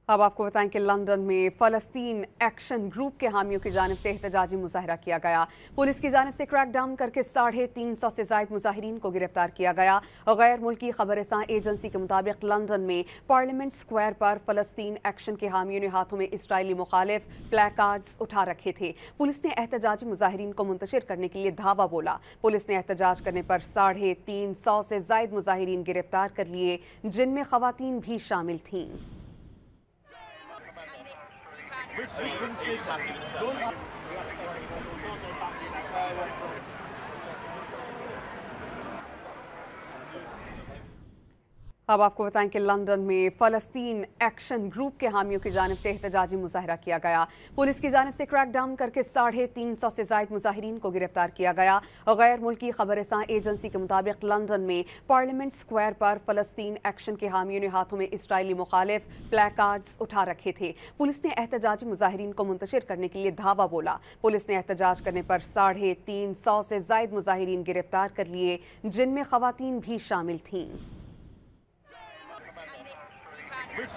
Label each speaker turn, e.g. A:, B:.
A: अब आपको बताएं कि लंदन में फ़लस्तीन एक्शन ग्रुप के हामियों की जानिब से एहतजाजी मुजाहरा किया गया। पुलिस की जानिब से क्रैकडाउन करके 350 से ज़ायद मुजाहिरीन को गिरफ्तार किया गया। गैर मुल्की खबरसां एजेंसी के मुताबिक लंदन में पार्लियामेंट स्क्वायर पर फ़लस्तीन एक्शन के हामियों ने हाथों में इसराइली मुखालिफ प्लेकार्ड्स उठा रखे थे। पुलिस ने एहतजाजी मुजाहिरीन को मुंतशिर करने के लिए धावा बोला। पुलिस ने एहतजाज करने पर 350 से ज़ायद मुजाहिरीन गिरफ्तार कर लिए, जिनमें खवातीन भी शामिल थीं। अब आपको बताएं कि लंदन में फ़लस्तीन एक्शन ग्रुप के हामियों की जानिब से एहतजाजी मुजाहरा किया गया। पुलिस की जानिब से क्रैकडाउन करके 350 से ज़ायद मुजाहिरीन को गिरफ्तार किया गया। गैर मुल्की खबरसां एजेंसी के मुताबिक लंदन में पार्लियामेंट स्क्वायर पर फ़लस्तीन एक्शन के हामियों ने हाथों में इसराइली मुखालिफ प्लेकार्ड्स उठा रखे थे। पुलिस ने एहतजाजी मुजाहिरीन को मुंतशिर करने के लिए धावा बोला। पुलिस ने एहतजाज करने पर 350 से ज़ायद मुजाहिरीन गिरफ्तार कर लिए, जिनमें खवातीन भी शामिल थीं।
B: Which